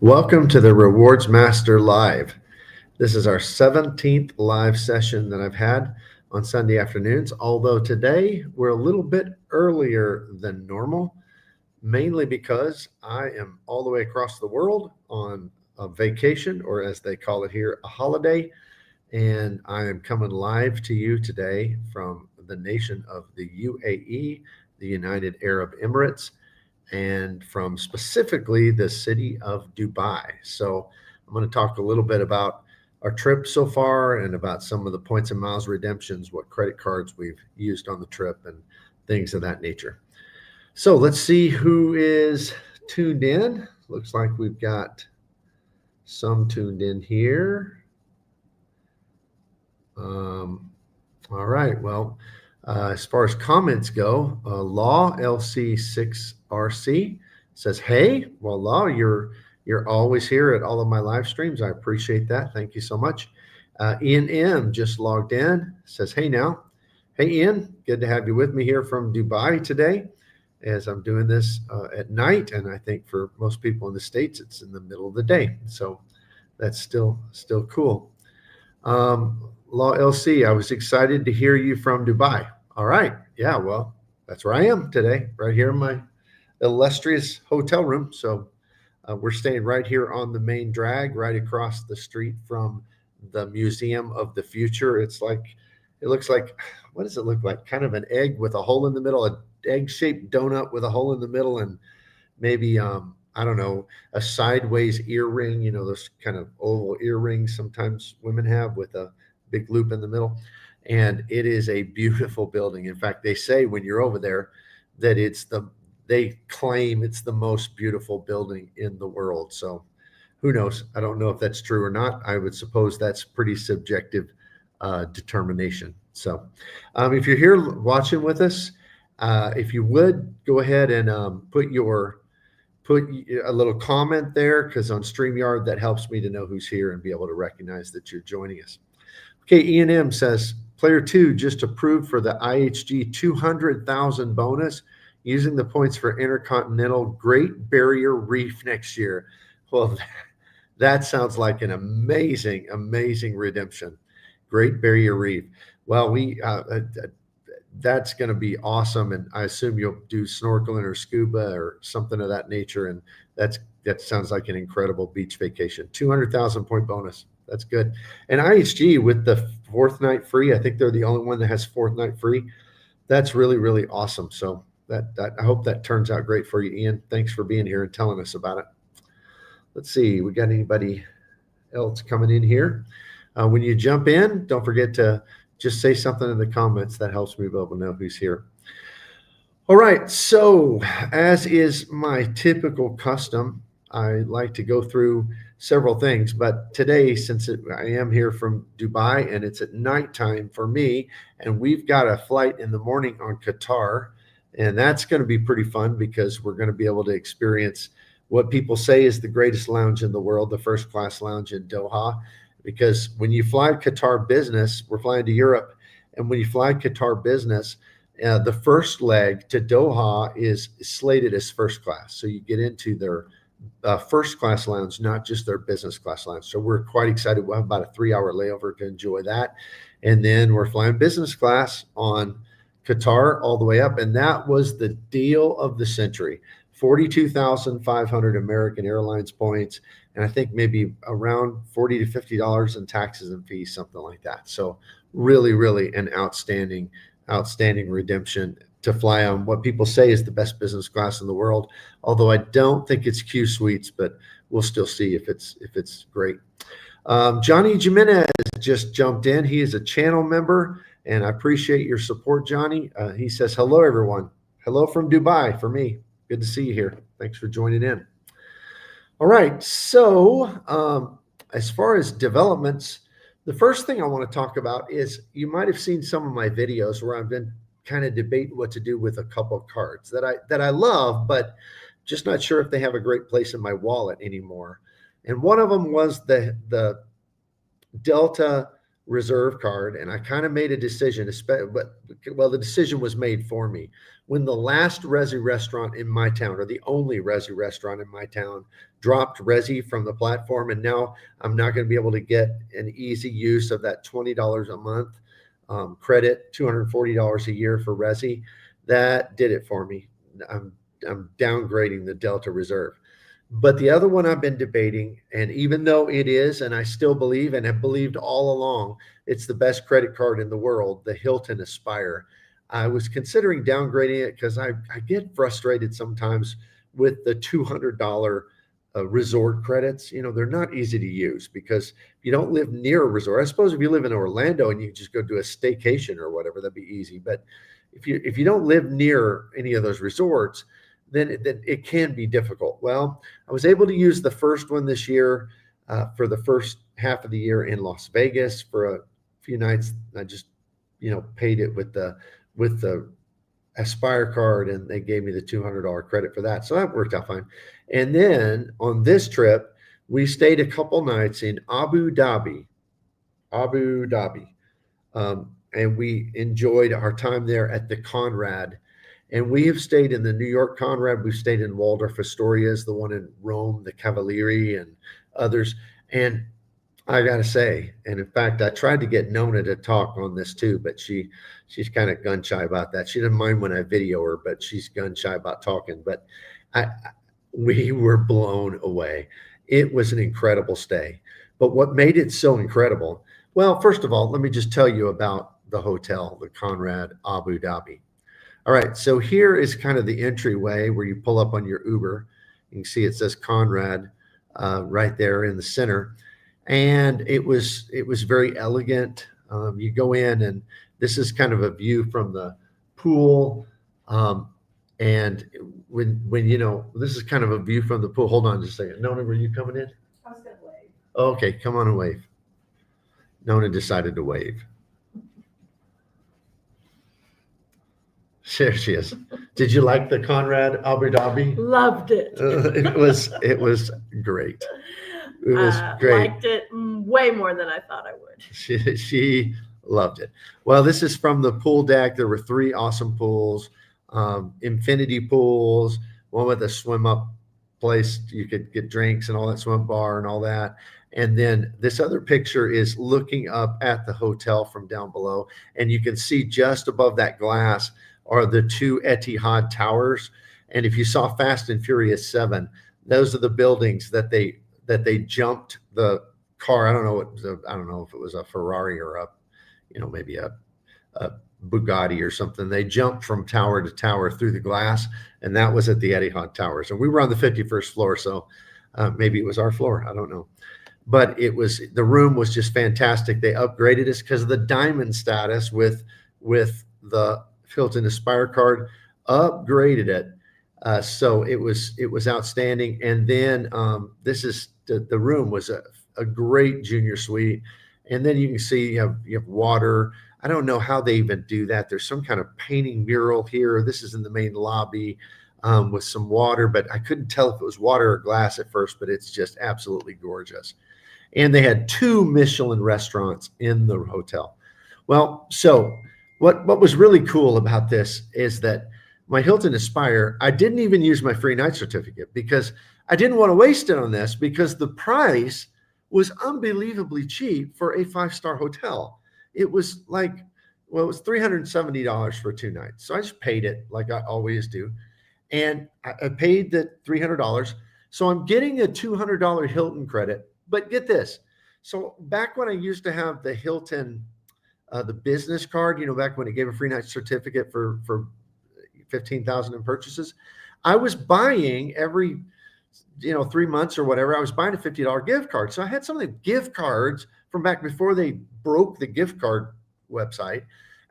Welcome to the Rewards Master Live. This is our 17th live session that I've had on Sunday afternoons, although today we're a little bit earlier than normal, mainly because I am all the way across the world on a vacation, or as they call it here, a holiday, and I am coming live to you today from the nation of the UAE, the United Arab Emirates, and from specifically the city of Dubai. So I'm going to talk a little bit about our trip so far and about some of the points and miles redemptions, what credit cards we've used on the trip, and things of that nature. So let's see who is tuned in. Looks like we've got some tuned in here. All right. Well, as far as comments go, Law LC6RC says, "Hey, well, Law, you're always here at all of my live streams. I appreciate that. Thank you so much." Ian M just logged in. Says, "Hey now, hey Ian, good to have you with me here from Dubai today, as I'm doing this at night, and I think for most people in the States, it's in the middle of the day. So that's still cool." Law LC, I was excited to hear you from Dubai. All right. Yeah, well, that's where I am today, right here in my illustrious hotel room. So we're staying right here on the main drag, right across the street from the Museum of the Future. It looks like, what does it look like? Kind of an egg with a hole in the middle, an egg-shaped donut with a hole in the middle, and maybe I don't know, a sideways earring, those kind of oval earrings sometimes women have with a big loop in the middle. And it is a beautiful building. In fact, they say when you're over there that they claim it's the most beautiful building in the world. So who knows? I don't know if that's true or not. I would suppose that's pretty subjective determination. So if you're here watching with us, if you would go ahead and put a little comment there, because on StreamYard, that helps me to know who's here and be able to recognize that you're joining us. Okay, Ian M says, player 2 just approved for the IHG 200,000 bonus using the points for Intercontinental Great Barrier Reef next year. Well, that sounds like an amazing, amazing redemption. Great Barrier Reef. Well, that's going to be awesome, and I assume you'll do snorkeling or scuba or something of that nature, and that sounds like an incredible beach vacation. 200,000 point bonus. That's good. And IHG with the fourth night free, I think they're the only one that has fourth night free. That's really, really awesome. So that I hope that turns out great for you, Ian. Thanks for being here and telling us about it. Let's see, we got anybody else coming in here? When you jump in, don't forget to just say something in the comments. That helps me be able to know who's here. All right, so as is my typical custom, I like to go through several things, but today, since I am here from Dubai and it's at nighttime for me, and we've got a flight in the morning on Qatar, and that's going to be pretty fun because we're going to be able to experience what people say is the greatest lounge in the world, the first class lounge in Doha. Because when you fly Qatar business, we're flying to Europe, and when you fly Qatar business, the first leg to Doha is slated as first class. So you get into their first class lounge, not just their business class lounge. So we're quite excited. We'll have about a 3-hour layover to enjoy that. And then we're flying business class on Qatar all the way up. And that was the deal of the century. 42,500 American Airlines points, and I think maybe around $40 to $50 in taxes and fees, something like that. So really, really an outstanding redemption to fly on what people say is the best business class in the world. Although I don't think it's Q suites, but we'll still see if it's great. Johnny Jimenez just jumped in. He is a channel member, and I appreciate your support, Johnny. He says, hello, everyone. Hello from Dubai for me. Good to see you here. Thanks for joining in. All right. So as far as developments, the first thing I want to talk about is you might have seen some of my videos where I've been kind of debating what to do with a couple of cards that I love, but just not sure if they have a great place in my wallet anymore. And one of them was the Delta reserve card, and I kind of made a decision, the decision was made for me. When the last Resi restaurant in my town, or the only Resi restaurant in my town, dropped Resi from the platform, and now I'm not going to be able to get an easy use of that $20 a month credit, $240 a year for Resi, that did it for me. I'm downgrading the Delta Reserve. But the other one I've been debating, and even though it is, and I still believe and have believed all along, it's the best credit card in the world, the Hilton Aspire. I was considering downgrading it because I get frustrated sometimes with the $200 resort credits. They're not easy to use because if you don't live near a resort, I suppose if you live in Orlando and you just go do a staycation or whatever, that'd be easy. But if you don't live near any of those resorts, then it can be difficult. Well, I was able to use the first one this year for the first half of the year in Las Vegas for a few nights. I just, paid it with the Aspire card, and they gave me the $200 credit for that. So that worked out fine. And then on this trip, we stayed a couple nights in Abu Dhabi, and we enjoyed our time there at the Conrad. And we have stayed in the New York Conrad. We've stayed in Waldorf Astoria's, the one in Rome, the Cavalieri, and others. And I got to say, and in fact, I tried to get Nona to talk on this too, but she's kind of gun shy about that. She doesn't mind when I video her, but she's gun shy about talking. But we were blown away. It was an incredible stay. But what made it so incredible? Well, first of all, let me just tell you about the hotel, the Conrad Abu Dhabi. All right, so here is kind of the entryway where you pull up on your Uber. You can see it says Conrad right there in the center, and it was very elegant. You go in, and this is kind of a view from the pool, and when this is kind of a view from the pool. Hold on just a second. Nona, were you coming in? I was gonna wave. Okay, come on and wave. Nona decided to wave. There she is. Did you like the Conrad Abu Dhabi? Loved it. It was great. It was great. Liked it way more than I thought I would. She loved it. Well, this is from the pool deck. There were 3 awesome pools, infinity pools, one with a swim up place. You could get drinks and all that, swim bar and all that. And then this other picture is looking up at the hotel from down below, and you can see just above that glass are the 2 Etihad towers. And if you saw Fast and Furious 7, those are the buildings that they jumped the car. I don't know if it was a Ferrari or maybe a Bugatti or something. They jumped from tower to tower through the glass, and that was at the Etihad Towers. And we were on the 51st floor, so maybe it was our floor. I don't know. But the room was just fantastic. They upgraded us because of the diamond status with the Hilton Aspire card, upgraded it. So it was outstanding. And then the room was a great junior suite. And then you can see you have water. I don't know how they even do that. There's some kind of painting mural here. This is in the main lobby with some water, but I couldn't tell if it was water or glass at first, but it's just absolutely gorgeous. And they had 2 Michelin restaurants in the hotel. Well, so what was really cool about this is that my Hilton Aspire, I didn't even use my free night certificate because I didn't want to waste it on this, because the price was unbelievably cheap for a 5-star hotel. It was it was $370 for 2 nights. So I just paid it like I always do. And I paid the $300. So I'm getting a $200 Hilton credit. But get this. So back when I used to have the Hilton, the business card, back when it gave a free night certificate for 15,000 in purchases, I was buying every 3 months or whatever, I was buying a $50 gift card. So I had some of the gift cards from back before they broke the gift card website.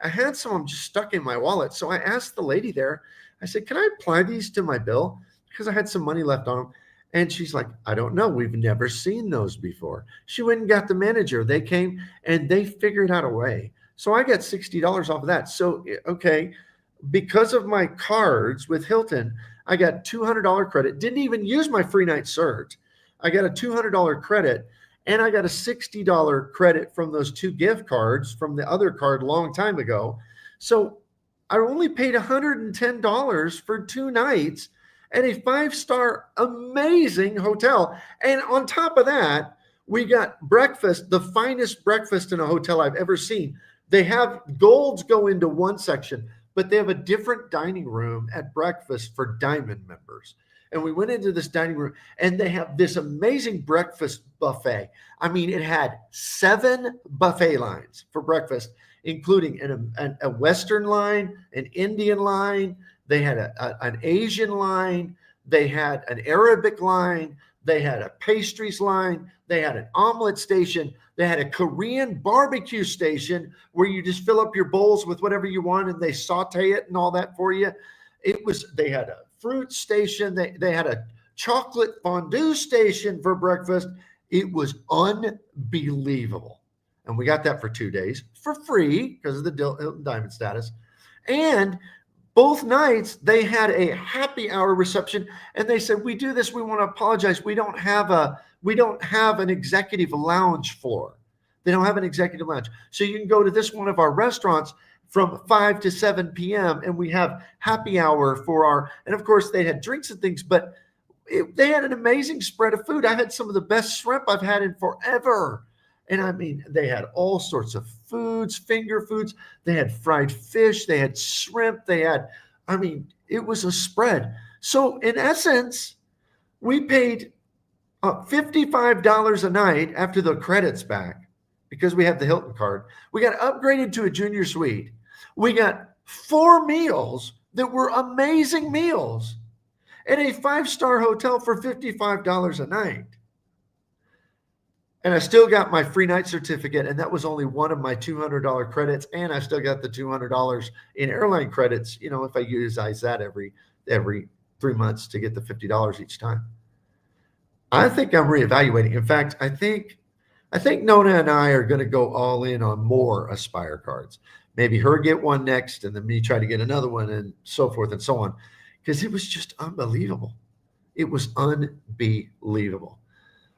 I had some of them just stuck in my wallet. So I asked the lady there, I said, can I apply these to my bill? Because I had some money left on them. And she's like, I don't know. We've never seen those before. She went and got the manager. They came and they figured out a way. So I got $60 off of that. So, okay, because of my cards with Hilton, I got $200 credit. Didn't even use my free night cert. I got a $200 credit. And I got a $60 credit from those 2 gift cards from the other card a long time ago. So I only paid $110 for 2 nights at a 5-star amazing hotel. And on top of that, we got breakfast, the finest breakfast in a hotel I've ever seen. They have golds go into one section, but they have a different dining room at breakfast for diamond members. And we went into this dining room and they have this amazing breakfast buffet. I mean, it had 7 buffet lines for breakfast, including a Western line, an Indian line. They had an Asian line. They had an Arabic line. They had a pastries line. They had an omelet station. They had a Korean barbecue station where you just fill up your bowls with whatever you want and they saute it and all that for you. They had a fruit station. They had a chocolate fondue station for breakfast. It was unbelievable. And we got that for 2 days for free because of the Hilton Diamond status. And both nights they had a happy hour reception and they said, we do this, we want to apologize. We don't have an executive lounge floor. They don't have an executive lounge. So you can go to this one of our restaurants from 5 to 7 p.m. and we have happy hour and of course they had drinks and things, but they had an amazing spread of food. I had some of the best shrimp I've had in forever. And I mean, they had all sorts of foods, finger foods. They had fried fish. They had shrimp. It was a spread. So in essence, we paid $55 a night after the credits back because we have the Hilton card. We got upgraded to a junior suite. We got 4 meals that were amazing meals at a 5-star hotel for $55 a night. And I still got my free night certificate, and that was only one of my $200 credits. And I still got the $200 in airline credits, if I utilize that every 3 months to get the $50 each time. I think I'm reevaluating. In fact, I think Nona and I are going to go all in on more Aspire cards. Maybe her get one next, and then me try to get another one, and so forth and so on, because it was just unbelievable. It was unbelievable.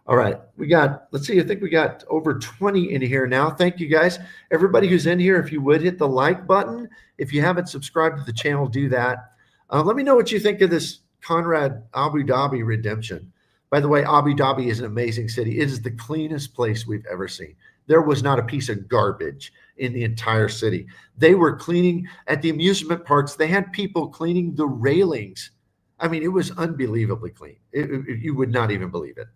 All right, let's see, I think we got over 20 in here now. Thank you guys. Everybody who's in here, if you would hit the like button. If you haven't subscribed to the channel, do that. Let me know what you think of this Conrad Abu Dhabi redemption. By the way, Abu Dhabi is an amazing city. It is the cleanest place we've ever seen. There was not a piece of garbage in the entire city. They were cleaning at the amusement parks. They had people cleaning the railings. I mean, it was unbelievably clean. You would not even believe it.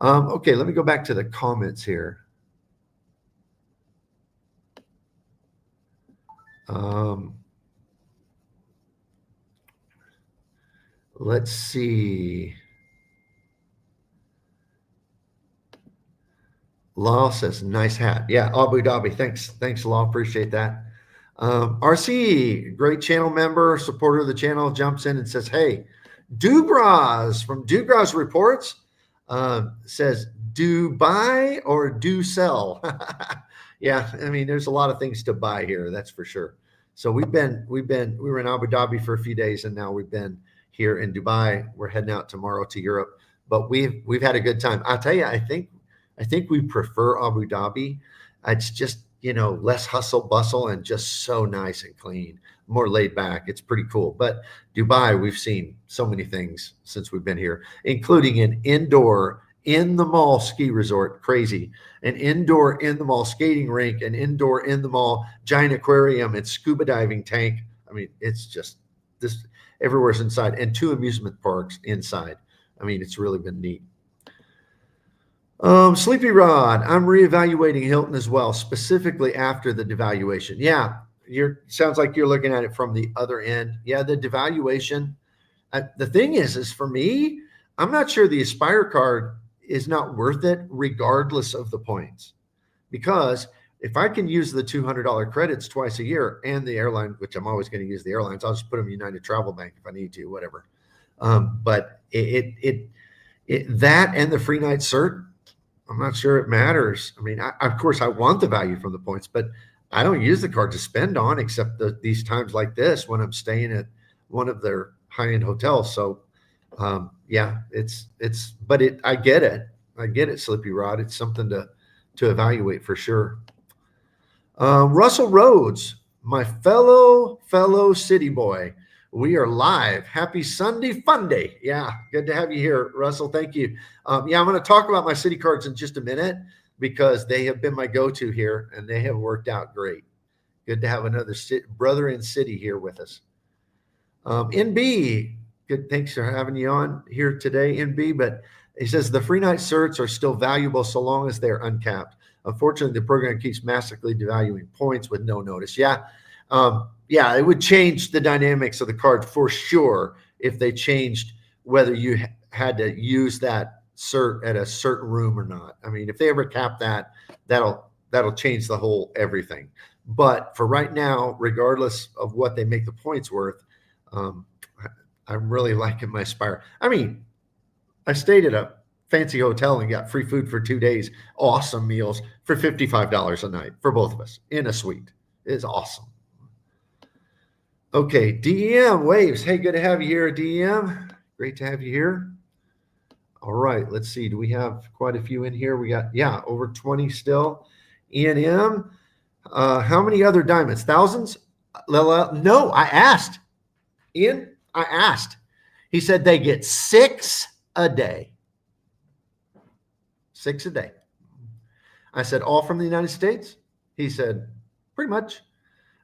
Okay, let me go back to the comments here. Let's see. Law says, nice hat. Yeah, Abu Dhabi. Thanks, Law. Appreciate that. RC, great channel member, supporter of the channel, jumps in and says, hey, Dubras from Dubras Reports says, do buy or do sell? Yeah, I mean, there's a lot of things to buy here, that's for sure. So we were in Abu Dhabi for a few days, and now we've been here in Dubai. We're heading out tomorrow to Europe, but we've had a good time. I'll tell you, I think we prefer Abu Dhabi. It's just, less hustle bustle and just so nice and clean, more laid back. It's pretty cool. But Dubai, we've seen so many things since we've been here, including an indoor in the mall ski resort, crazy, an indoor in the mall skating rink, an indoor in the mall giant aquarium and scuba diving tank. I mean, it's just this everywhere's inside, and 2 amusement parks inside. I mean, it's really been neat. Sleepy Rod, I'm reevaluating Hilton as well, specifically after the devaluation. Yeah, sounds like you're looking at it from the other end. Yeah, the devaluation. The thing is for me, I'm not sure the Aspire card is not worth it regardless of the points. Because if I can use the $200 credits twice a year and the airline, which I'm always going to use the airlines, I'll just put them in United Travel Bank if I need to, whatever. But that and the free night cert, I'm not sure it matters. I mean, of course, I want the value from the points, but I don't use the card to spend on except these times like this when I'm staying at one of their high-end hotels. So, yeah, I get it. I get it, Slippy Rod. It's something to evaluate for sure. Russell Rhodes, my fellow city boy. We are live. Happy Sunday fun day. Yeah, good to have you here, Russell. Thank you. Yeah, I'm going to talk about my city cards in just a minute because they have been my go-to here and they have worked out great. Good to have another brother in city here with us. NB, good. Thanks for having you on here today, NB. But he says the free night certs are still valuable so long as they're uncapped. Unfortunately, the program keeps massively devaluing points with no notice. Yeah. Yeah, it would change the dynamics of the card for sure if they changed whether you had to use that cert at a certain room or not. I mean, if they ever cap that, that'll change the whole everything. But for right now, regardless of what they make the points worth, I'm really liking my Spire. I mean, I stayed at a fancy hotel and got free food for 2 days, awesome meals for $55 a night for both of us in a suite. It's awesome. Okay, DEM Waves. Hey, good to have you here, DEM. Great to have you here. All right, let's see. Do we have quite a few in here? We got, yeah, over 20 still. E&M. How many other diamonds? Thousands? No, I asked. Ian, I asked. He said they get 6 a day. 6 a day. I said, all from the United States? He said, pretty much.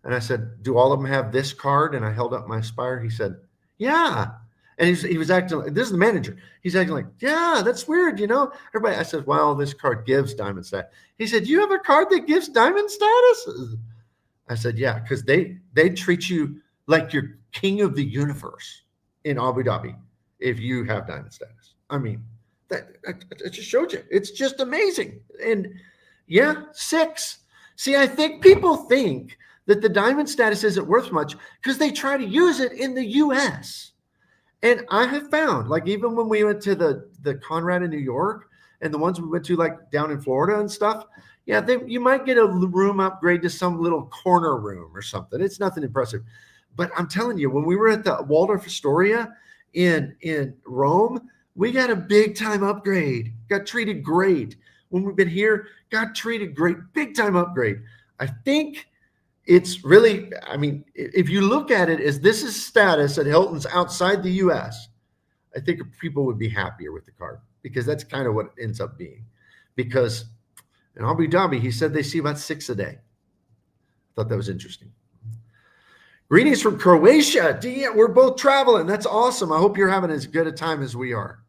And I said, do all of them have this card? And I held up my Spire. He said, yeah. And he was acting like, this is the manager. He's acting like, yeah, that's weird, you know? Everybody, I said, well, this card gives diamond status. He said, you have a card that gives diamond status? I said, yeah, because they treat you like you're king of the universe in Abu Dhabi if you have diamond status. I mean, that just showed you. It's just amazing. And yeah, 6. See, I think people think that the diamond status isn't worth much because they try to use it in the U.S. And I have found, like even when we went to the Conrad in New York and the ones we went to like down in Florida and stuff, yeah, you might get a room upgrade to some little corner room or something. It's nothing impressive. But I'm telling you, when we were at the Waldorf Astoria in Rome, we got a big time upgrade. Got treated great. When we've been here, got treated great. Big time upgrade. I think it's really, I mean, if you look at it as this is status at Hilton's outside the U.S., I think people would be happier with the card because that's kind of what it ends up being. Because in Abu Dhabi, he said they see about 6 a day. Thought that was interesting. Greetings from Croatia. We're both traveling. That's awesome. I hope you're having as good a time as we are.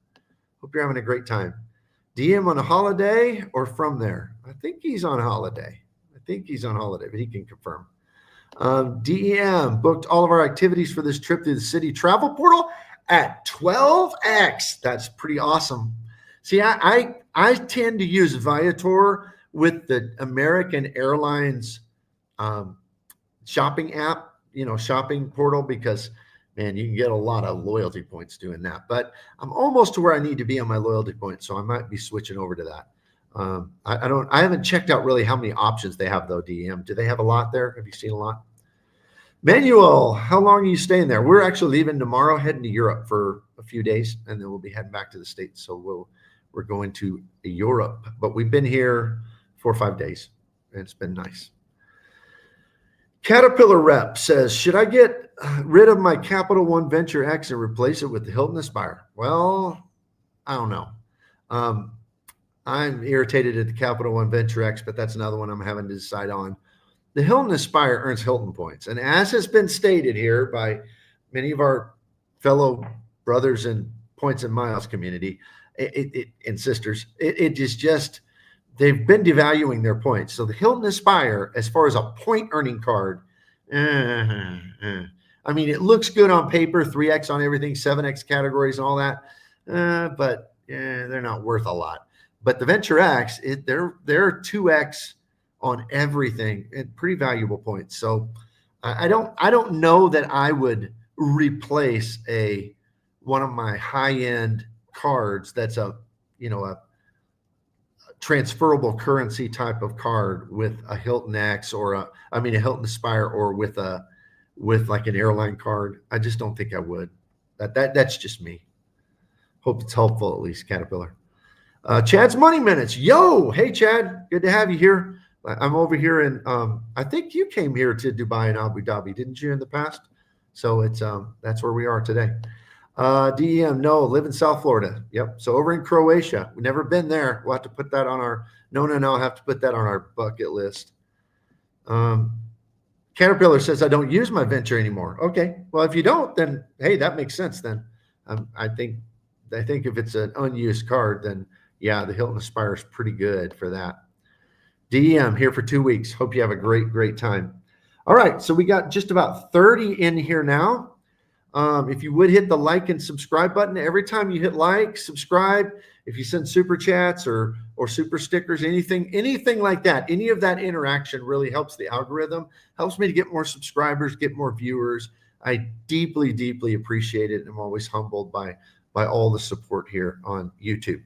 Hope you're having a great time. DM on a holiday or from there? I think he's on holiday. But he can confirm. DEM booked all of our activities for this trip through the city travel portal at 12x. That's pretty awesome. See, I tend to use Viator with the American Airlines shopping app, shopping portal, because man, you can get a lot of loyalty points doing that. But I'm almost to where I need to be on my loyalty points, so I might be switching over to that. I haven't checked out really how many options they have though, DM. Do they have a lot there? Have you seen a lot? Manuel, how long are you staying there? We're actually leaving tomorrow, heading to Europe for a few days, and then we'll be heading back to the States. So we're going to Europe, but we've been here 4 or 5 days, and it's been nice. Caterpillar Rep says, should I get rid of my Capital One Venture X and replace it with the Hilton Aspire? Well, I don't know. I'm irritated at the Capital One Venture X, but that's another one I'm having to decide on. The Hilton Aspire earns Hilton points. And as has been stated here by many of our fellow brothers in Points and Miles community and sisters, it is just, they've been devaluing their points. So the Hilton Aspire, as far as a point earning card, I mean, it looks good on paper, 3X on everything, 7X categories and all that, but they're not worth a lot. But the Venture X, they're 2X on everything and pretty valuable points. So I don't know that I would replace one of my high-end cards that's a transferable currency type of card with a Hilton X or a Hilton Aspire, or with like an airline card. I just don't think I would. That's just me. Hope it's helpful, at least, Caterpillar. Chad's Money Minutes. Yo, hey Chad, good to have you here. I'm over here in, I think you came here to Dubai and Abu Dhabi, didn't you, in the past? So it's that's where we are today. DEM, no, live in South Florida. Yep. So over in Croatia, we've never been there. We'll have to put that on our, no, I'll have to put that on our bucket list. Caterpillar says, I don't use my venture anymore. Okay. Well, if you don't, then, hey, that makes sense then. I think if it's an unused card, then yeah, the Hilton Aspire is pretty good for that. DEM here for 2 weeks. Hope you have a great time. All right. So we got just about 30 in here now. If you would hit the like and subscribe button every time you hit like, subscribe, if you send super chats or super stickers, anything like that, any of that interaction really helps the algorithm, helps me to get more subscribers, get more viewers. I deeply appreciate it. I'm always humbled by all the support here on YouTube.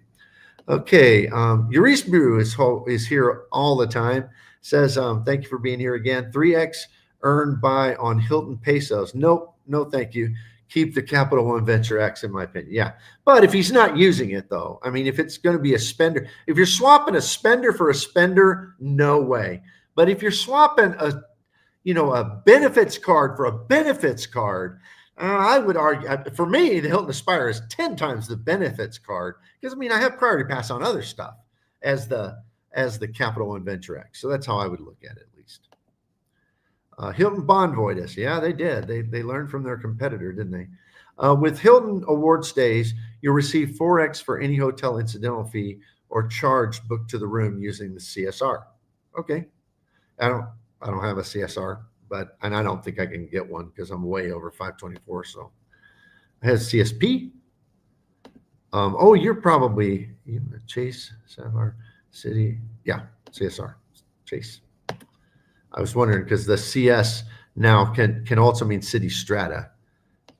Okay, Euris Brew is here all the time. Says, thank you for being here again. 3x earned by on Hilton pesos. Nope, no thank you. Keep the Capital One Venture X, in my opinion. Yeah, but if he's not using it though, I mean, if it's going to be a spender, if you're swapping a spender for a spender, no way. But if you're swapping a benefits card for a benefits card, I would argue, for me, the Hilton Aspire is 10 times the benefits card, because I mean, I have priority pass on other stuff as the Capital One Venture X. So that's how I would look at it, at least. Hilton bond void us. Yeah, they did. They learned from their competitor, didn't they? With Hilton award stays, you'll receive 4x for any hotel incidental fee or charge booked to the room using the CSR. Okay. I don't have a CSR, and I don't think I can get one because I'm way over 524. So I have CSP. Oh, you're probably Chase, Sapphire City. Yeah, CSR, Chase. I was wondering because the CS now can also mean city strata,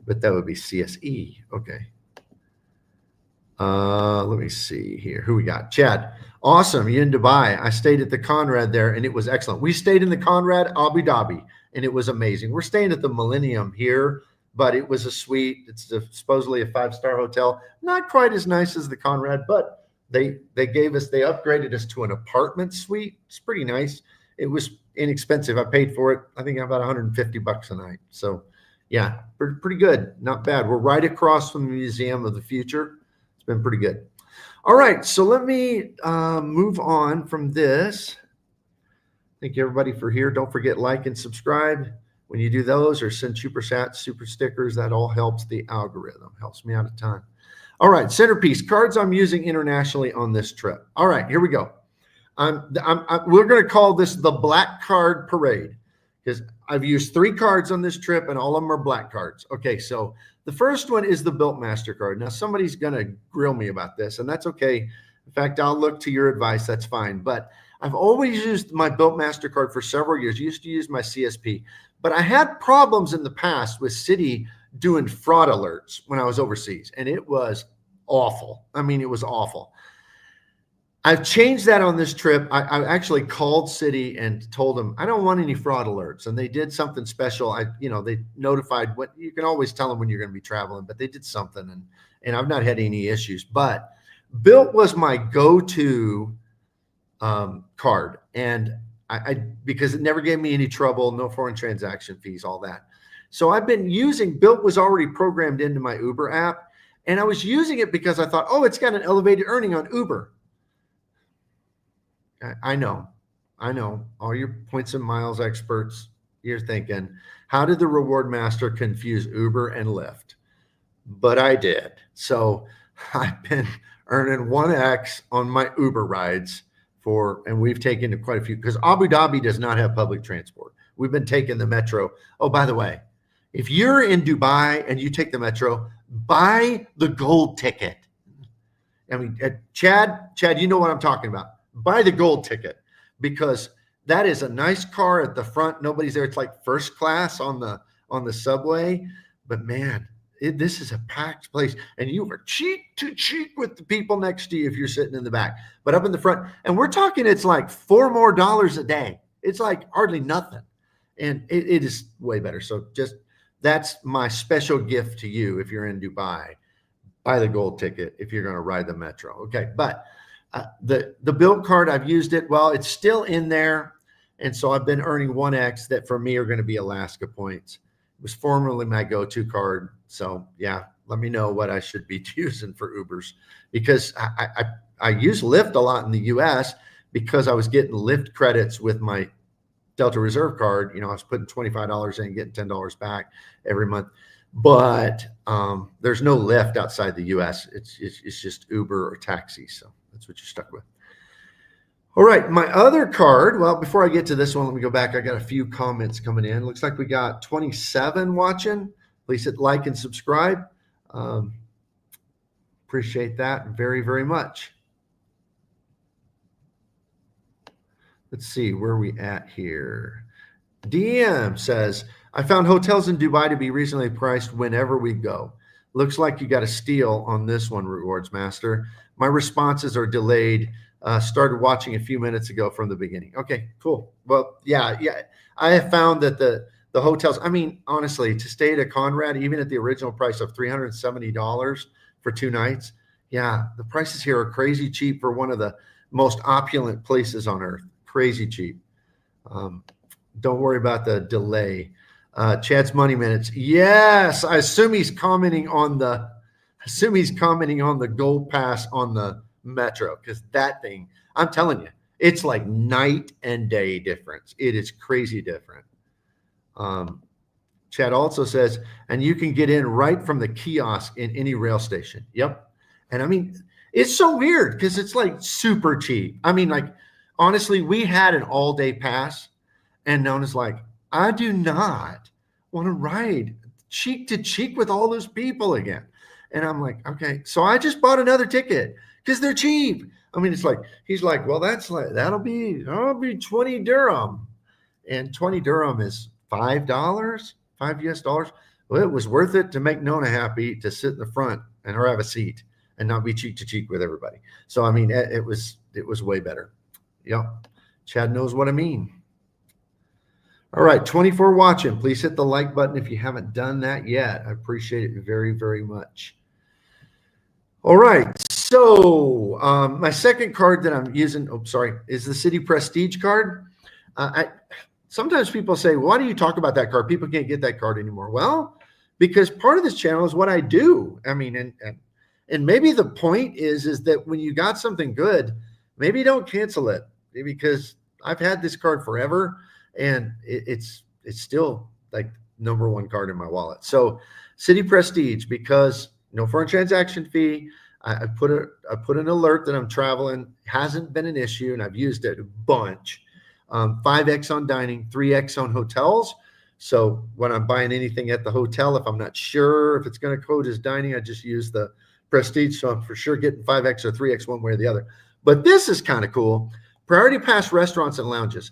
but that would be CSE. Okay. Let me see here. Who we got? Chad. Awesome. You in Dubai. I stayed at the Conrad there and it was excellent. We stayed in the Conrad Abu Dhabi and it was amazing. We're staying at the Millennium here, but it was a suite. It's supposedly a 5-star hotel. Not quite as nice as the Conrad, but they upgraded us to an apartment suite. It's pretty nice. It was inexpensive. I paid for it. I think about $150 a night. So yeah, pretty good. Not bad. We're right across from the Museum of the Future. It's been pretty good. All right. So let me move on from this. Thank you everybody for here. Don't forget like and subscribe when you do those, or send super chats, super stickers. That all helps the algorithm. Helps me out a ton. All right. Centerpiece cards I'm using internationally on this trip. All right. Here we go. We're going to call this the Black Card Parade because I've used 3 cards on this trip and all of them are black cards. Okay, so the first one is the Built MasterCard. Now, somebody's going to grill me about this, and that's okay. In fact, I'll look to your advice. That's fine. But I've always used my Built MasterCard for several years. Used to use my CSP. But I had problems in the past with Citi doing fraud alerts when I was overseas, and it was awful. I mean, it was awful. I've changed that on this trip. I actually called Citi and told them I don't want any fraud alerts, and they did something special. They notified what you can always tell them when you're going to be traveling, but they did something, and I've not had any issues. But Built was my go-to card, and I because it never gave me any trouble, no foreign transaction fees, all that. So I've been using Built was already programmed into my Uber app, and I was using it because I thought, oh, it's got an elevated earning on Uber. I know. All your points and miles experts, you're thinking, how did the Reward Master confuse Uber and Lyft? But I did. So I've been earning 1x on my Uber rides and we've taken quite a few, because Abu Dhabi does not have public transport. We've been taking the metro. Oh, by the way, if you're in Dubai and you take the metro, buy the gold ticket. I mean, Chad, you know what I'm talking about. Buy the gold ticket, because that is a nice car at the front. Nobody's there. It's like first class on the subway. But man, this is a packed place, and you are cheek to cheek with the people next to you if you're sitting in the back. But up in the front, and we're talking, it's like $4 more a day. It's like hardly nothing, and it is way better. So just that's my special gift to you if you're in Dubai. buy the gold ticket if you're going to ride the metro. Okay, but the built card, I've used it. Well, it's still in there, and so I've been earning 1x that for me are going to be Alaska points. It was formerly my go-to card, so yeah. Let me know what I should be using for Ubers, because I use Lyft a lot in the U.S. because I was getting Lyft credits with my Delta Reserve card. I was putting $25 in, getting $10 back every month. But there's no Lyft outside the U.S. It's just Uber or taxi. So that's what you're stuck with. All right, my other card. Well, before I get to this one, let me go back. I got a few comments coming in. Looks like we got 27 watching. Please hit like and subscribe. Appreciate that very, very much. Let's see where we at here. DM says, I found hotels in Dubai to be reasonably priced whenever we go. Looks like you got a steal on this one, Rewards Master. My responses are delayed. Started watching a few minutes ago from the beginning. Okay, cool. Well, yeah. I have found that the hotels, I mean, honestly, to stay at a Conrad, even at the original price of $370 for 2 nights, yeah, the prices here are crazy cheap for one of the most opulent places on earth. Crazy cheap. Don't worry about the delay. Chad's Money Minutes. Yes, I assume he's commenting on the Gold Pass on the Metro, because that thing, I'm telling you, it's like night and day difference. It is crazy different. Chad also says, and you can get in right from the kiosk in any rail station. Yep. And I mean, it's so weird because it's like super cheap. I mean, like, honestly, we had an all-day pass, and Nona's like, I do not want to ride cheek to cheek with all those people again. And I'm like, okay. So I just bought another ticket because they're cheap. I mean, it's like, he's like, well, that'll be 20 dirham. And 20 dirham is $5, $5 US. Well, it was worth it to make Nona happy to sit in the front and her have a seat and not be cheek to cheek with everybody. So, I mean, it was way better. Yep. Chad knows what I mean. All right, 24 watching. Please hit the like button if you haven't done that yet. I appreciate it very, very much. All right, so my second card that I'm using, is the City Prestige card. Sometimes people say, why do you talk about that card? People can't get that card anymore. Well, because part of this channel is what I do. I mean, and maybe the point is that when you got something good, maybe don't cancel it, because I've had this card forever, and it's still like #1 card in my wallet. So City Prestige, because no foreign transaction fee. I put an alert that I'm traveling. Hasn't been an issue, and I've used it a bunch. 5x on dining, 3x on hotels. So when I'm buying anything at the hotel, if I'm not sure if it's going to code as dining, I just use the Prestige. So I'm for sure getting 5x or 3x one way or the other. But this is kind of cool. Priority pass restaurants and lounges.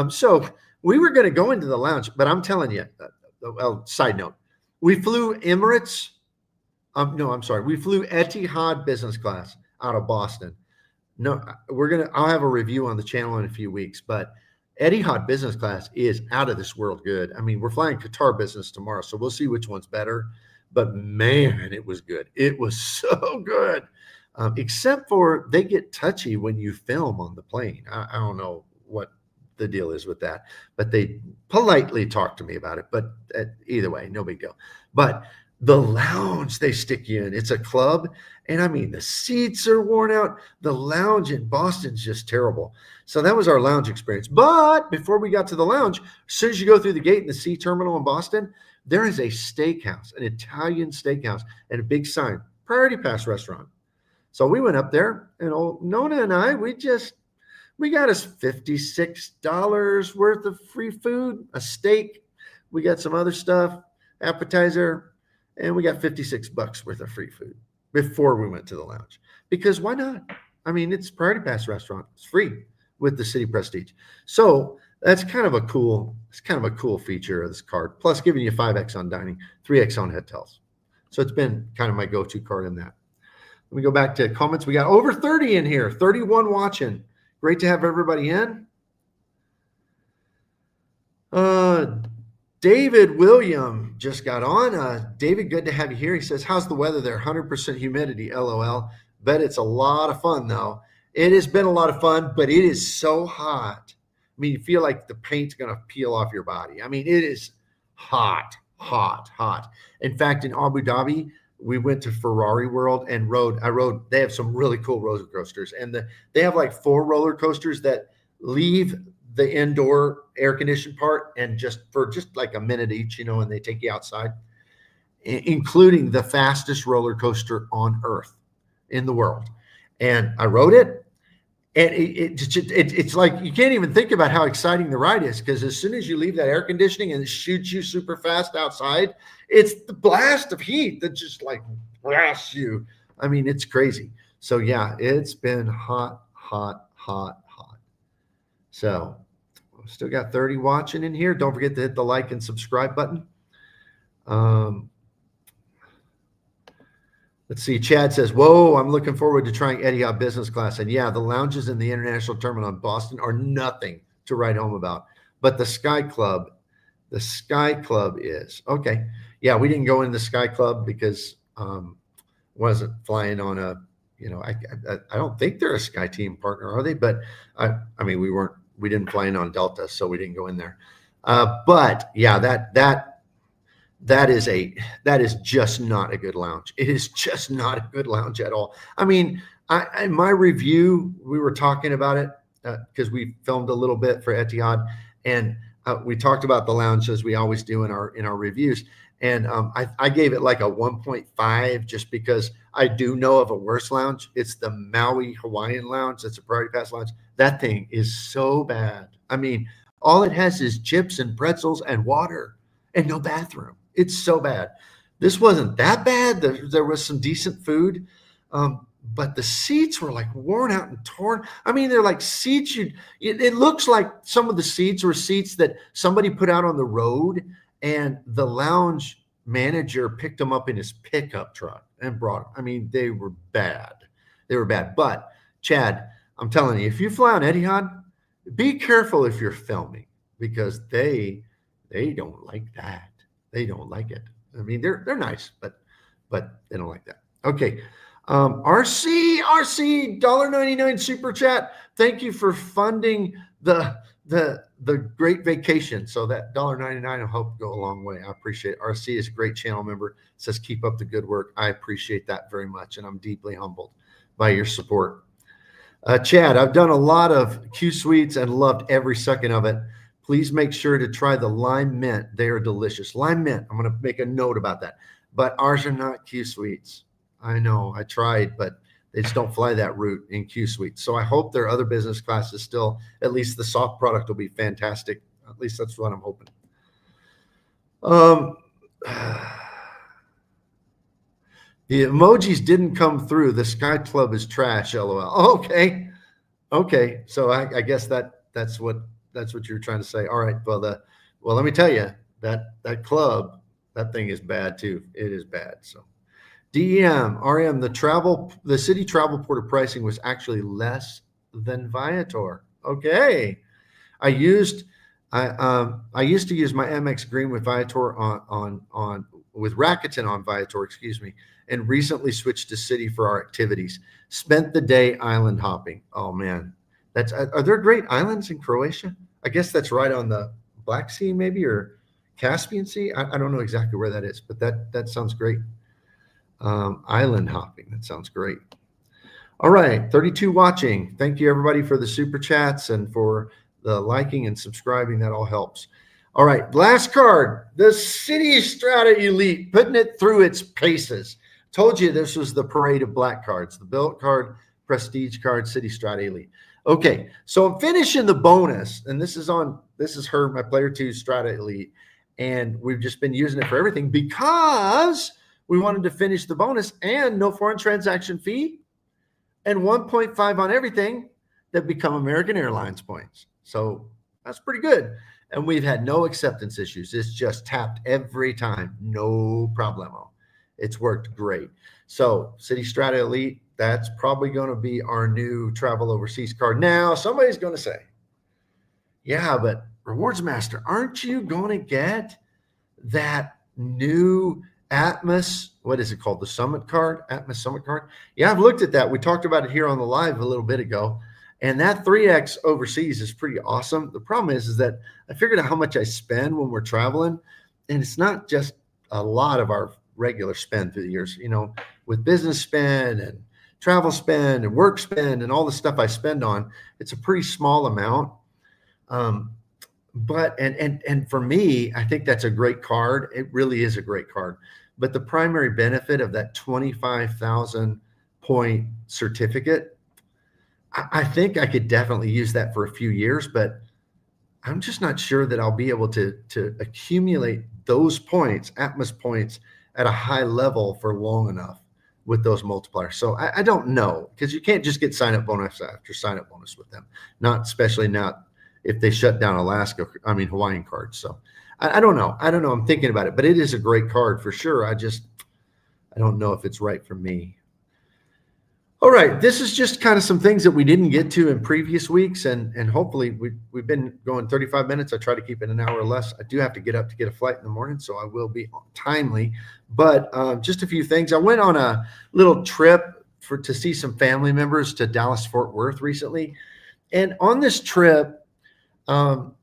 So we were going to go into the lounge, but I'm telling you, side note, we flew Emirates. We flew Etihad business class out of Boston. No, I'll have a review on the channel in a few weeks, but Etihad business class is out of this world good. I mean, we're flying Qatar business tomorrow, so we'll see which one's better. But man, it was good. It was so good. Except for they get touchy when you film on the plane. I don't know what the deal is with that, but they politely talk to me about it. But either way, no big deal. But the lounge they stick you in, it's a club. And I mean, the seats are worn out. The lounge in Boston's just terrible. So that was our lounge experience. But before we got to the lounge, as soon as you go through the gate in the C terminal in Boston, there is a steakhouse, an Italian steakhouse, and a big sign, Priority Pass restaurant. So we went up there, and old Nona and I, we got us $56 worth of free food, a steak. We got some other stuff, appetizer, and we got $56 worth of free food before we went to the lounge. Because why not? I mean, it's Priority Pass restaurant. It's free with the City Prestige. So that's kind of a cool feature of this card. Plus giving you 5x on dining, 3x on hotels. So it's been kind of my go-to card in that. Let me go back to comments. We got over 30 in here, 31 watching. Great to have everybody in. David William just got on. David, good to have you here. He says, how's the weather there? 100% humidity, LOL. Bet it's a lot of fun, though. It has been a lot of fun, but it is so hot. I mean, you feel like the paint's going to peel off your body. I mean, it is hot, hot, hot. In fact, in Abu Dhabi, we went to Ferrari World and rode. They have some really cool roller coasters, and they have like 4 roller coasters that leave the indoor air conditioned part and just like a minute each, and they take you outside, including the fastest roller coaster on earth in the world. And I rode it. And it's like you can't even think about how exciting the ride is, because as soon as you leave that air conditioning and it shoots you super fast outside, it's the blast of heat that just like blasts you. I mean, it's crazy. So yeah, it's been hot, hot, hot, hot. So still got 30 watching in here. Don't forget to hit the like and subscribe button. Let's see. Chad says, whoa, I'm looking forward to trying Etihad business class. And yeah, the lounges in the International Terminal in Boston are nothing to write home about. But the Sky Club is. Okay. Yeah, we didn't go in the Sky Club because wasn't flying on a, I don't think they're a Sky Team partner, are they? But I mean, we didn't fly in on Delta, so we didn't go in there. But yeah, that is just not a good lounge. It is just not a good lounge at all. I mean, in my review, we were talking about it because we filmed a little bit for Etihad, and we talked about the lounge as we always do in our reviews. And I gave it like a 1.5 just because I do know of a worse lounge. It's the Maui Hawaiian Lounge. That's a Priority Pass lounge. That thing is so bad. I mean, all it has is chips and pretzels and water and no bathroom. It's so bad. This wasn't that bad. There was some decent food, but the seats were like worn out and torn. I mean, they're like seats. It looks like some of the seats were seats that somebody put out on the road, and the lounge manager picked them up in his pickup truck and brought them. I mean, they were bad. They were bad. But Chad, I'm telling you, if you fly on Etihad, be careful if you're filming, because they don't like that. They don't like it. I mean, they're nice, but they don't like that. Okay. RC $1.99 super chat. Thank you for funding the great vacation. So that $1.99 will help go a long way. I appreciate it. RC is a great channel member. Says keep up the good work. I appreciate that very much, and I'm deeply humbled by your support. Chad, I've done a lot of Q Suites and loved every second of it. Please make sure to try the lime mint. They are delicious. Lime mint. I'm going to make a note about that. But ours are not Q Suites. I know. I tried, but they just don't fly that route in Q Suites. So I hope their other business classes still, at least the soft product will be fantastic. At least that's what I'm hoping. The emojis didn't come through. The Sky Club is trash, LOL. Okay. So I guess that's what you're trying to say. All right. Well, let me tell you that club, that thing is bad too. It is bad. So RM, the city travel porter pricing was actually less than Viator. Okay. I used to use my MX Green with Viator with Rakuten on Viator, and recently switched to City for our activities. Spent the day island hopping. Oh man, are there great islands in Croatia? I guess that's right on the Black Sea, maybe, or Caspian Sea. I don't know exactly where that is, but that sounds great. Island hopping. That sounds great. All right, 32 watching. Thank you everybody for the super chats and for the liking and subscribing. That all helps. All right, last card, the City Strata Elite, putting it through its paces. Told you this was the parade of black cards, the Built card, Prestige card, City Strata Elite. Okay, so I'm finishing the bonus, and this is her, my Player 2 Strata Elite, and we've just been using it for everything because we wanted to finish the bonus and no foreign transaction fee and 1.5 on everything that become American Airlines points. So that's pretty good. And we've had no acceptance issues. It's just tapped every time. No problemo. It's worked great. So City Strata Elite, that's probably going to be our new travel overseas card. Now, somebody's going to say, yeah, but Rewards Master, aren't you going to get that new Atmos, what is it called? The Summit card, Atmos Summit card. Yeah, I've looked at that. We talked about it here on the live a little bit ago. And that 3X overseas is pretty awesome. The problem is that I figured out how much I spend when we're traveling. And it's not just a lot of our regular spend through the years, with business spend and travel spend and work spend and all the stuff I spend on. It's a pretty small amount. But for me, I think that's a great card. It really is a great card. But the primary benefit of that 25,000 point certificate, I think I could definitely use that for a few years, but I'm just not sure that I'll be able to accumulate those points, Atmos points, at a high level for long enough with those multipliers. So I don't know, because you can't just get sign-up bonus after sign-up bonus with them, especially not if they shut down Hawaiian cards. So I don't know. I'm thinking about it, but it is a great card for sure. I don't know if it's right for me. All right, this is just kind of some things that we didn't get to in previous weeks, and hopefully we've been going 35 minutes. I try to keep it an hour or less. I do have to get up to get a flight in the morning, so I will be timely. But just a few things. I went on a little trip to see some family members to Dallas Fort Worth recently, and on this trip, the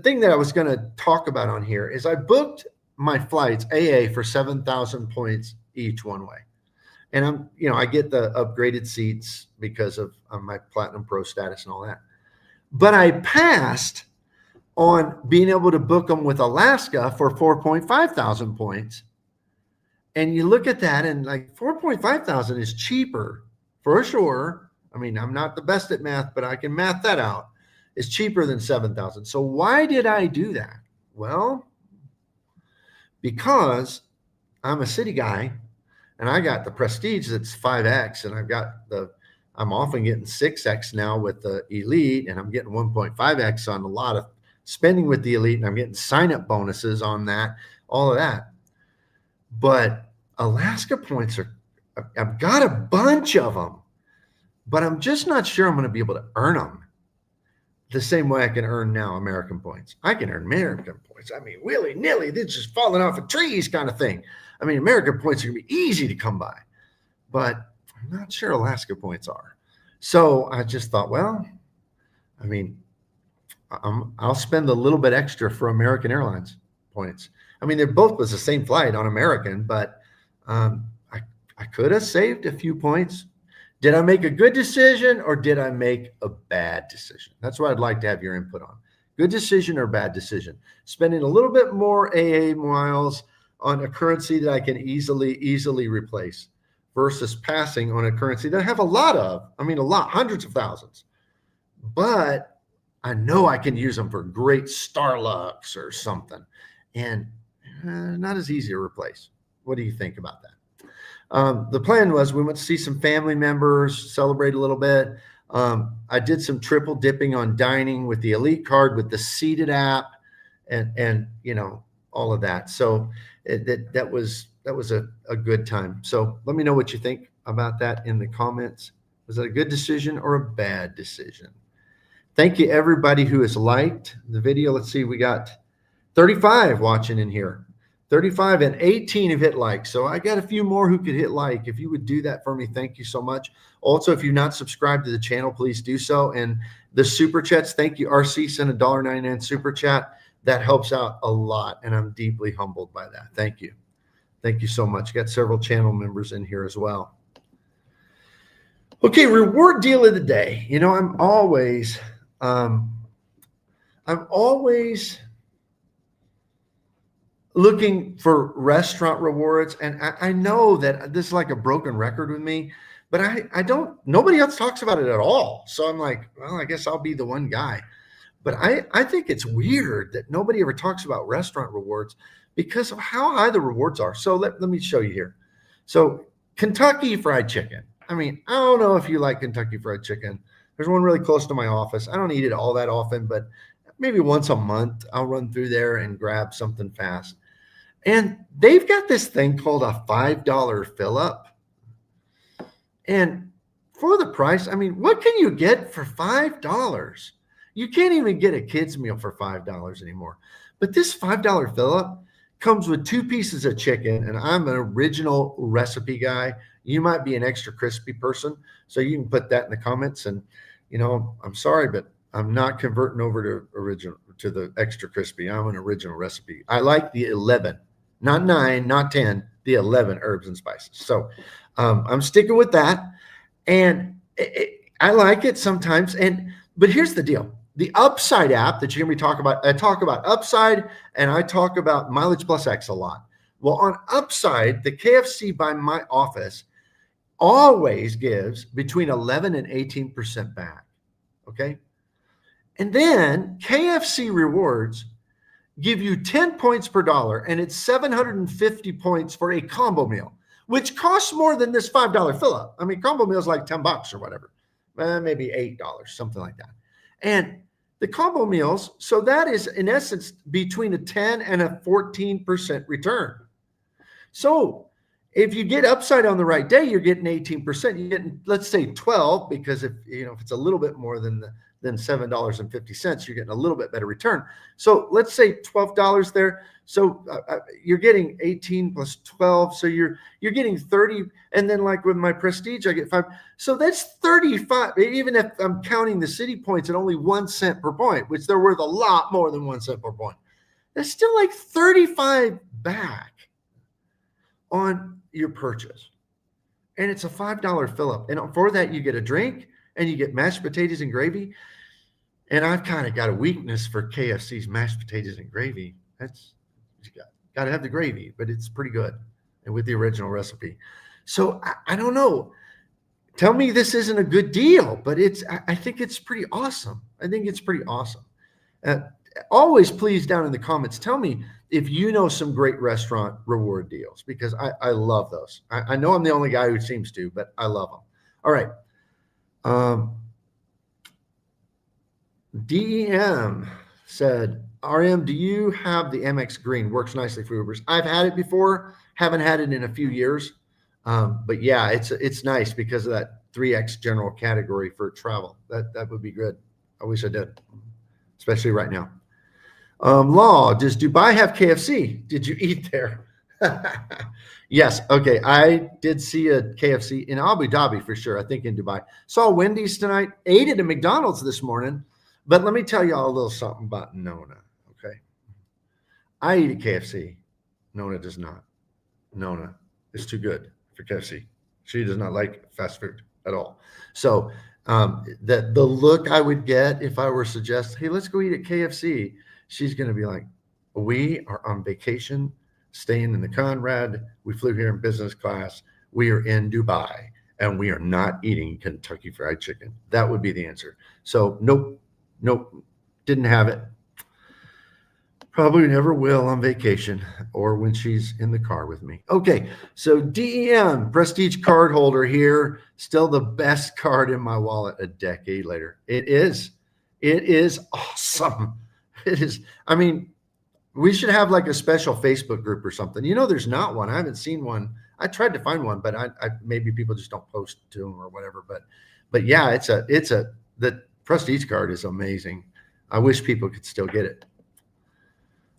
thing that I was going to talk about on here is I booked my flights AA for 7,000 points each one way. And I get the upgraded seats because of my Platinum Pro status and all that. But I passed on being able to book them with Alaska for 4,500 points. And you look at that and like 4,500 is cheaper for sure. I mean, I'm not the best at math, but I can math that out. It's cheaper than 7,000. So why did I do that? Well, because I'm a city guy. And I got the Prestige that's 5X, and I'm often getting 6X now with the Elite, and I'm getting 1.5X on a lot of spending with the Elite, and I'm getting sign-up bonuses on that, all of that. But Alaska points I've got a bunch of them, but I'm just not sure I'm going to be able to earn them the same way I can earn now American points. I can earn American points. I mean, willy-nilly, they're just falling off of trees kind of thing. I mean, American points are going to be easy to come by, but I'm not sure Alaska points are. So I just thought, well, I mean, I'll spend a little bit extra for American Airlines points. I mean, they're both was the same flight on American, but I could have saved a few points. Did I make a good decision or did I make a bad decision? That's what I'd like to have your input on. Good decision or bad decision? Spending a little bit more AA miles on a currency that I can easily replace versus passing on a currency that I have a lot of. I mean, hundreds of thousands. But I know I can use them for great Starlux or something. And not as easy to replace. What do you think about that? The plan was we went to see some family members, celebrate a little bit. I did some triple dipping on dining with the Elite card, with the Seated app, and all of that. So that was a good time. So let me know what you think about that in the comments. Was it a good decision or a bad decision? Thank you everybody who has liked the video. Let's see, we got 35 watching in here. 35 and 18 have hit like. So I got a few more who could hit like. If you would do that for me, thank you so much. Also, if you've not subscribed to the channel, please do so. And the super chats, thank you. RC sent a $1.99 super chat. That helps out a lot, and I'm deeply humbled by that. Thank you. Thank you so much. Got several channel members in here as well. Okay, reward deal of the day. I'm always looking for restaurant rewards, and I know that this is like a broken record with me, but nobody else talks about it at all. So I'm like, well, I guess I'll be the one guy. But I think it's weird that nobody ever talks about restaurant rewards because of how high the rewards are. So let me show you here. So Kentucky Fried Chicken. I mean, I don't know if you like Kentucky Fried Chicken. There's one really close to my office. I don't eat it all that often, but maybe once a month I'll run through there and grab something fast. And they've got this thing called a $5 fill up. And for the price, I mean, what can you get for $5? You can't even get a kid's meal for $5 anymore. But this $5 fill-up comes with 2 pieces of chicken, and I'm an original recipe guy. You might be an extra crispy person, so you can put that in the comments. And I'm sorry, but I'm not converting over to the extra crispy. I'm an original recipe. I like the 11, not 9, not 10, the 11 herbs and spices. So I'm sticking with that, and I like it sometimes. But here's the deal. The Upside app that you're going to be talking about, I talk about Upside and I talk about Mileage Plus X a lot. Well, on Upside, the KFC by my office always gives between 11 and 18% back. Okay. And then KFC rewards give you 10 points per dollar, and it's 750 points for a combo meal, which costs more than this $5 fill up. I mean, combo meal is like $10 or whatever, maybe $8, something like that. And the combo meals, so that is in essence between a 10 and a 14% return. So if you get Upside on the right day, you're getting 18%. You're getting, let's say 12, because if it's a little bit more than $7.50, you're getting a little bit better return. So let's say $12 there. So you're getting 18 plus 12. So you're getting 30. And then like with my Prestige, I get 5. So that's 35. Even if I'm counting the city points at only 1 cent per point, which they're worth a lot more than 1 cent per point, that's still like 35 back on your purchase. And it's a $5 fill up. And for that, you get a drink and you get mashed potatoes and gravy. And I've kind of got a weakness for KFC's mashed potatoes and gravy. You got to have the gravy, but it's pretty good, and with the original recipe. So I don't know. Tell me this isn't a good deal, but I think it's pretty awesome. I think it's pretty awesome. Always please down in the comments, tell me if you know some great restaurant reward deals, because I love those. I know I'm the only guy who seems to, but I love them. All right. DEM said, RM, do you have the MX Green? Works nicely for Ubers. I've had it before, haven't had it in a few years. But yeah, it's nice because of that 3X general category for travel. That would be good. I wish I did, especially right now. Law, does Dubai have KFC? Did you eat there? Yes. Okay. I did see a KFC in Abu Dhabi for sure. I think in Dubai. Saw Wendy's tonight. Ate at a McDonald's this morning. But let me tell you all a little something about Nona. Okay. I eat at KFC. Nona does not. Nona is too good for KFC. She does not like fast food at all. So the look I would get if I were to suggest, hey, let's go eat at KFC, she's going to be like, we are on vacation, staying in the Conrad. We flew here in business class. We are in Dubai, and we are not eating Kentucky Fried Chicken. That would be the answer. So nope, didn't have it. Probably never will on vacation or when she's in the car with me. Okay, so DEM, Prestige card holder here. Still the best card in my wallet a decade later. It is awesome. It is. I mean, we should have like a special Facebook group or something. There's not one. I haven't seen one. I tried to find one, but I maybe people just don't post to them or whatever. But yeah, the Prestige card is amazing. I wish people could still get it.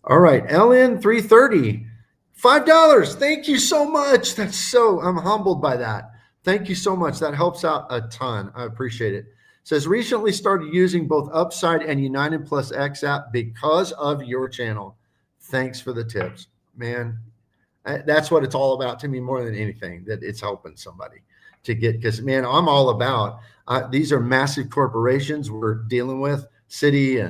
All right, LN 330, $5. Thank you so much. I'm humbled by that. Thank you so much. That helps out a ton. I appreciate it. Says recently started using both Upside and United Plus X app because of your channel. Thanks for the tips, man. That's what it's all about to me more than anything, that it's helping somebody to get, because man, I'm all about, these are massive corporations we're dealing with, Citi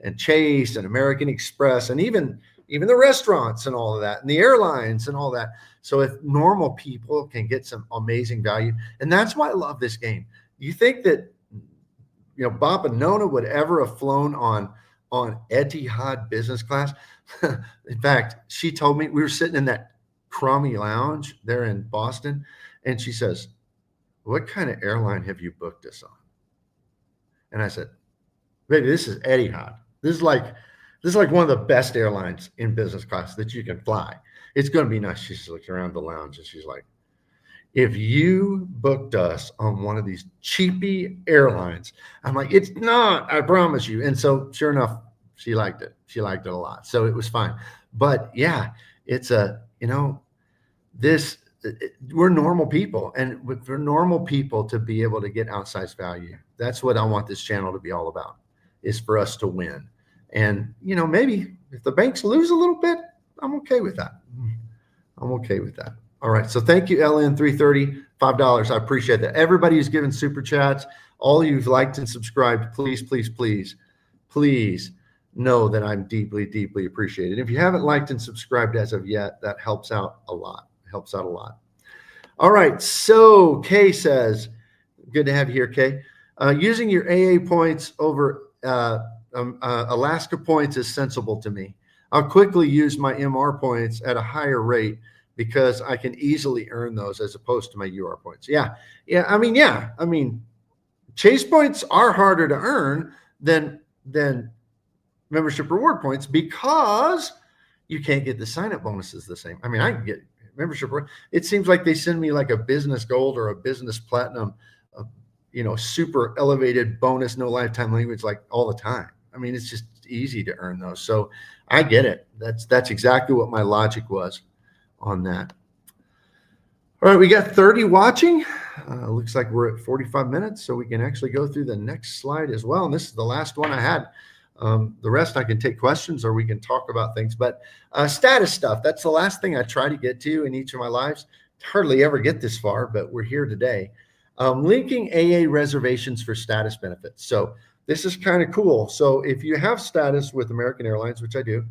and Chase and American Express, and even the restaurants and all of that, and the airlines and all that. So if normal people can get some amazing value, and that's why I love this game. You think that, Bob and Nona would ever have flown on Etihad business class? In fact, she told me, we were sitting in that crummy lounge there in Boston, and she says, what kind of airline have you booked us on? And I said, baby, this is Etihad. This is like one of the best airlines in business class that you can fly. It's going to be nice. She just looks around the lounge and she's like, if you booked us on one of these cheapy airlines, I'm like, it's not, I promise you. And so sure enough, She liked it. She liked it a lot. So it was fine. But yeah, it's we're normal people, and for normal people to be able to get outsized value, that's what I want this channel to be all about, is for us to win. And, maybe if the banks lose a little bit, I'm okay with that. I'm okay with that. All right. So thank you, LN330, $5. I appreciate that. Everybody who's given super chats, all you've liked and subscribed, please, please, please, please know that I'm deeply, deeply appreciated. If you haven't liked and subscribed as of yet, that helps out a lot. Helps out a lot. All right. So Kay says, good to have you here, Kay. Using your AA points over Alaska points is sensible to me. I'll quickly use my MR points at a higher rate because I can easily earn those as opposed to my UR points. Yeah. I mean, Chase points are harder to earn than membership reward points because you can't get the sign-up bonuses the same. I mean, I can get membership. It seems like they send me like a business gold or a business platinum, super elevated bonus, no lifetime language, like all the time. I mean, it's just easy to earn those. So I get it. That's exactly what my logic was on that. All right, we got 30 watching. Looks like we're at 45 minutes, so we can actually go through the next slide as well. And this is the last one I had. The rest I can take questions or we can talk about things. But status stuff, that's the last thing I try to get to in each of my lives. Hardly ever get this far, but we're here today. Linking AA reservations for status benefits. So this is kind of cool. So if you have status with American Airlines, which I do,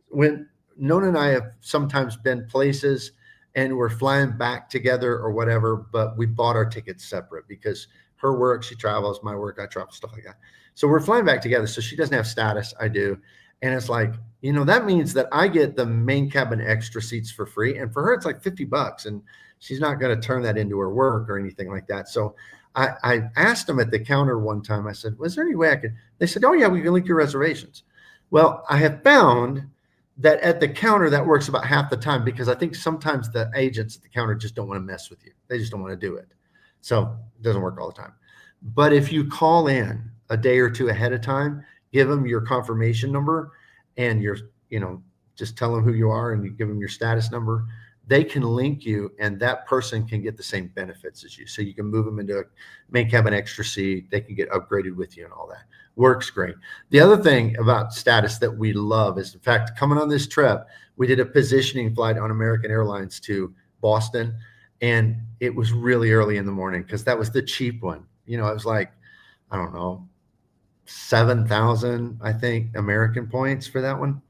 when Nona and I have sometimes been places and we're flying back together or whatever, but we bought our tickets separate because her work, she travels, my work, I travel, stuff like that. So we're flying back together. So she doesn't have status, I do. And it's like, that means that I get the main cabin extra seats for free. And for her, it's like $50 and she's not going to turn that into her work or anything like that. So I asked them at the counter one time, I said, was there any way I could, they said, oh yeah, we can link your reservations. Well, I have found that at the counter, that works about half the time because I think sometimes the agents at the counter just don't want to mess with you. They just don't want to do it. So it doesn't work all the time. But if you call in a day or two ahead of time, give them your confirmation number and just tell them who you are and you give them your status number, they can link you and that person can get the same benefits as you. So you can move them into a main cabin extra seat. They can get upgraded with you and all that. Works great. The other thing about status that we love is, in fact, coming on this trip, we did a positioning flight on American Airlines to Boston. And it was really early in the morning because that was the cheap one. It was like, I don't know, 7,000, I think, American points for that one.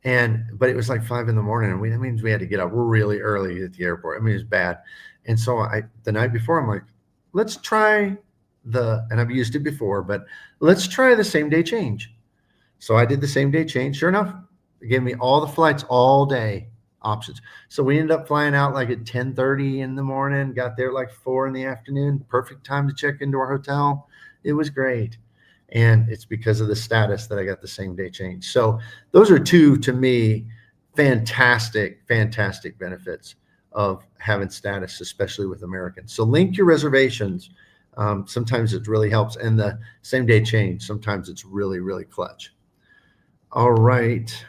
But it was like 5 a.m. and that means we had to get up really early at the airport. I mean, it was bad. And so the night before, I'm like, let's try and I've used it before, but let's try the same day change. So I did the same day change. Sure enough, it gave me all the flights all day options. So we ended up flying out like at 10:30 in the morning, got there like 4 in the afternoon, perfect time to check into our hotel. It was great. And it's because of the status that I got the same day change. So those are two, to me, fantastic, fantastic benefits of having status, especially with Americans. So link your reservations. Sometimes it really helps. And the same day change, sometimes it's really, really clutch. All right.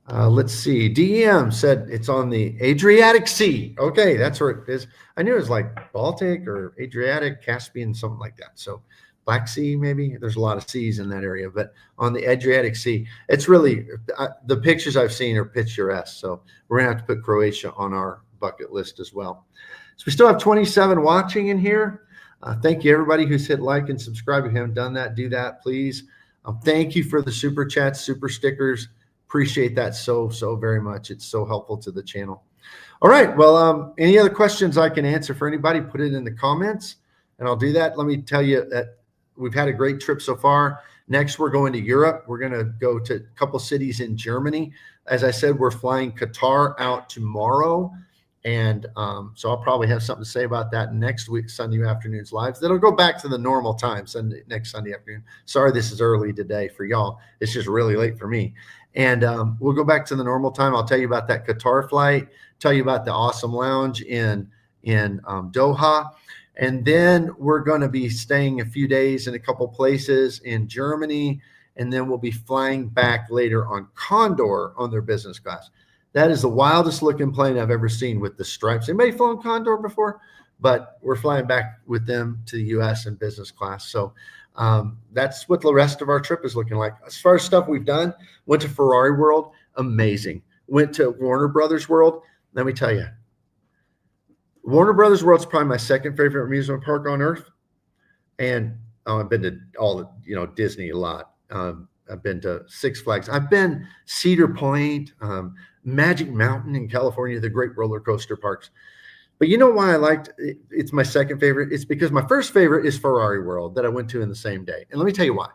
Let's see. DEM said it's on the Adriatic Sea. Okay, that's where it is. I knew it was like Baltic or Adriatic, Caspian, something like that. So Black Sea, maybe. There's a lot of seas in that area, but on the Adriatic Sea, it's really, the pictures I've seen are picturesque. So we're going to have to put Croatia on our bucket list as well. So we still have 27 watching in here. Thank you, everybody who's hit like and subscribe. If you haven't done that, do that, please. Thank you for the super chats, super stickers. Appreciate that so very much. It's so helpful to the channel. All right. Well, any other questions I can answer for anybody, put it in the comments and I'll do that. Let me tell you that we've had a great trip so far. Next, we're going to Europe. We're going to go to a couple cities in Germany. As I said, we're flying Qatar out tomorrow. And so I'll probably have something to say about that next week, Sunday afternoon's lives. That'll go back to the normal time, next Sunday afternoon. Sorry, this is early today for y'all. It's just really late for me. And we'll go back to the normal time. I'll tell you about that Qatar flight, tell you about the awesome lounge in Doha. And then we're going to be staying a few days in a couple places in Germany. and then we'll be flying back later on Condor on their business class. That is the wildest looking plane I've ever seen with the stripes. Anybody flown Condor before? But we're flying back with them to the U.S. in business class. So that's what the rest of our trip is looking like. As far as stuff we've done, went to Ferrari World, amazing. Went to Warner Brothers World. Let me tell you, Warner Brothers World's probably my second favorite amusement park on earth. And I've been to all the, Disney a lot. I've been to Six Flags. I've been Cedar Point, Magic Mountain in California, the great roller coaster parks. But you know why I liked it? It's my second favorite. It's because my first favorite is Ferrari World that I went to in the same day. And let me tell you why.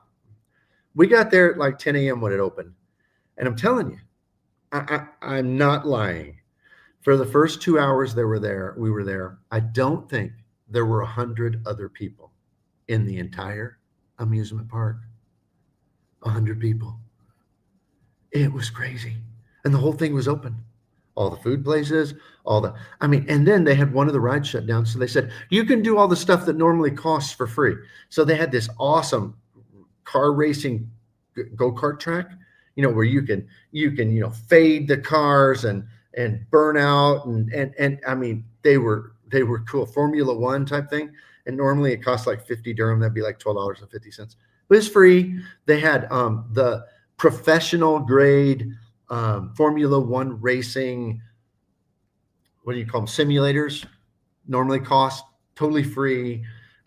We got there at like 10 a.m. when it opened. And I'm telling you, I'm not lying. For the first 2 hours we were there, I don't think there were 100 other people in the entire amusement park. 100 people. It was crazy. And the whole thing was open. All the food places, and then they had one of the rides shut down. So they said, you can do all the stuff that normally costs for free. So they had this awesome car racing go-kart track, where you can, fade the cars and burn out. And I mean, they were cool. Formula One type thing. And normally it costs like 50 dirham. That'd be like $12.50. But it's free. They had the professional grade Formula One racing, what do you call them? Simulators, normally cost totally free.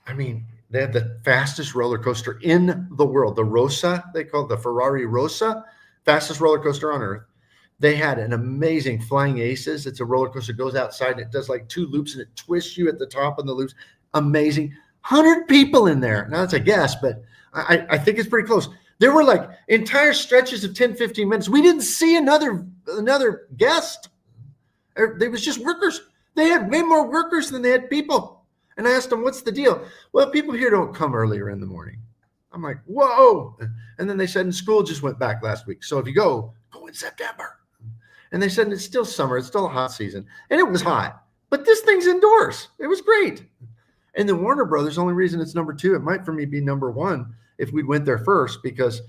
I mean, they have the fastest roller coaster in the world, the Rossa, they call it the Ferrari Rossa, fastest roller coaster on earth. They had an amazing Flying Aces. It's a roller coaster, goes outside and it does like 2 loops and it twists you at the top on the loops. Amazing. 100 people in there. Now that's a guess, but I think it's pretty close. There were like entire stretches of 10, 15 minutes. We didn't see another guest. There was just workers. They had way more workers than they had people. And I asked them, what's the deal? Well, people here don't come earlier in the morning. I'm like, whoa. And then they said, and school just went back last week. So if you go in September. And they said, it's still summer. It's still a hot season. And it was hot. But this thing's indoors. It was great. And the Warner Brothers, only reason it's number 2, it might for me be number 1 if we went there first, because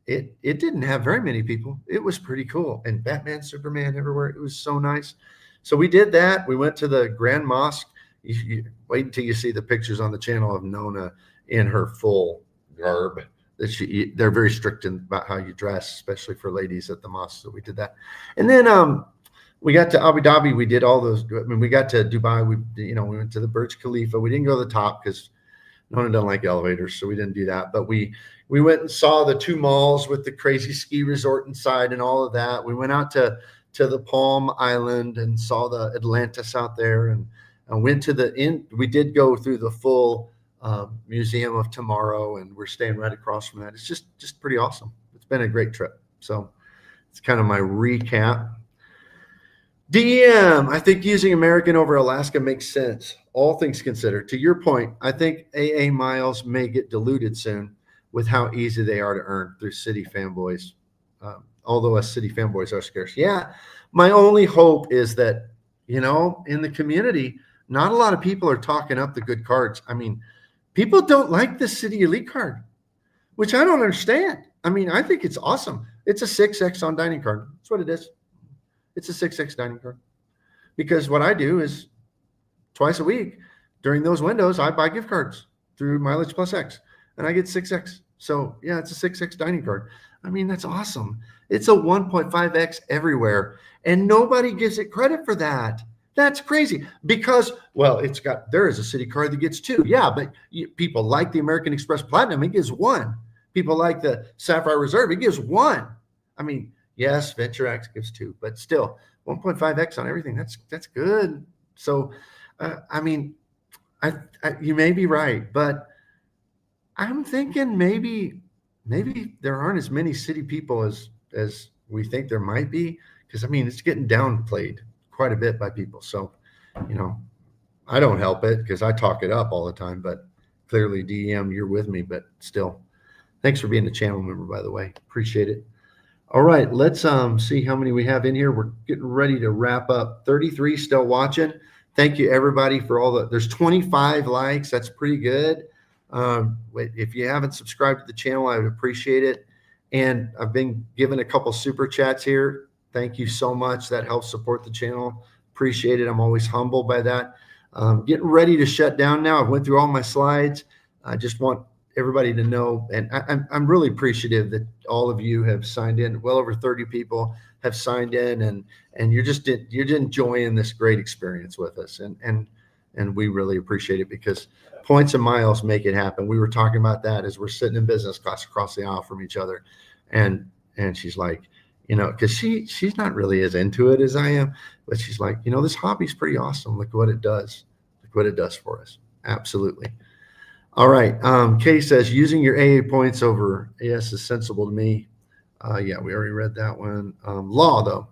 it didn't have very many people. It was pretty cool. And Batman, Superman everywhere. It was so nice. So we did that. We went to the Grand Mosque. You wait until you see the pictures on the channel of Nona in her full garb. They're very strict about how you dress, especially for ladies at the mosque. So we did that. And then we got to Abu Dhabi. We did all those. I mean, we got to Dubai. We went to the Burj Khalifa. We didn't go to the top because Nona doesn't like elevators, so we didn't do that. But we went and saw the 2 malls with the crazy ski resort inside and all of that. We went out to the Palm Island and saw the Atlantis out there, and went to the inn. We did go through the full Museum of Tomorrow, and we're staying right across from that. It's just pretty awesome. It's been a great trip. So it's kind of my recap. DM, I think using American over Alaska makes sense, all things considered. To your point, I think AA miles may get diluted soon with how easy they are to earn through city fanboys, although us city fanboys are scarce. Yeah, my only hope is that, in the community, not a lot of people are talking up the good cards. I mean, people don't like the City Elite card, which I don't understand. I mean, I think it's awesome. It's a 6X on dining card. That's what it is. It's a 6X dining card. Because what I do is twice a week during those windows, I buy gift cards through Mileage Plus X, and I get 6X. So yeah, it's a 6X dining card. I mean, that's awesome. It's a 1.5X everywhere, and nobody gives it credit for that. That's crazy because, well, there is a city card that gets 2. Yeah, but people like the American Express Platinum, it gives 1. People like the Sapphire Reserve, it gives 1. I mean, yes, Venture X gives 2, but still 1.5X on everything. That's good. So, I mean, you may be right, but I'm thinking maybe there aren't as many city people as we think there might be, because I mean, it's getting downplayed quite a bit by people. So, I don't help it because I talk it up all the time, but clearly DM, you're with me, but still, thanks for being a channel member, by the way. Appreciate it. All right, let's see how many we have in here. We're getting ready to wrap up. 33 still watching. Thank you, everybody, for there's 25 likes. That's pretty good. If you haven't subscribed to the channel, I would appreciate it. And I've been given a couple super chats here. Thank you so much. That helps support the channel. Appreciate it. I'm always humbled by that. Getting ready to shut down now. I went through all my slides. I just want everybody to know, and I'm really appreciative that all of you have signed in. Well over 30 people have signed in, and you're enjoying this great experience with us, and we really appreciate it, because points and miles make it happen. We were talking about that as we're sitting in business class across the aisle from each other, and she's like, because she's not really as into it as I am, but she's like, this hobby's pretty awesome. Look what it does. Look what it does for us. Absolutely. All right. Kay says using your AA points over AS is sensible to me. Yeah, we already read that one. Law, though.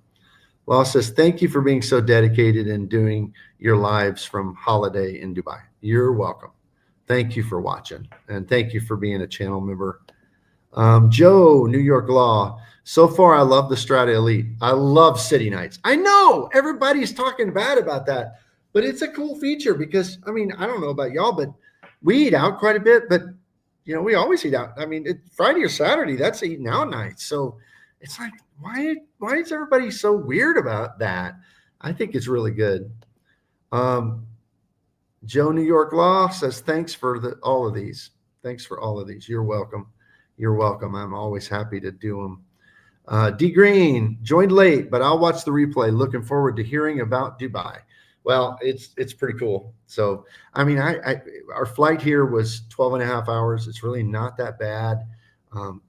Law says, thank you for being so dedicated and doing your lives from holiday in Dubai. You're welcome. Thank you for watching, and thank you for being a channel member. Joe, New York Law. So far, I love the Strata Elite. I love city nights. I know everybody's talking bad about that, but it's a cool feature because, I don't know about y'all, but we eat out quite a bit, but we always eat out. Friday or Saturday, that's eating out night. So it's like, why is everybody so weird about that? I think it's really good. Joe, New York Law says, thanks for all of these. Thanks for all of these. You're welcome. You're welcome. I'm always happy to do them. D Green joined late, but I'll watch the replay. Looking forward to hearing about Dubai. Well, it's pretty cool. So, our flight here was 12 and a half hours. It's really not that bad.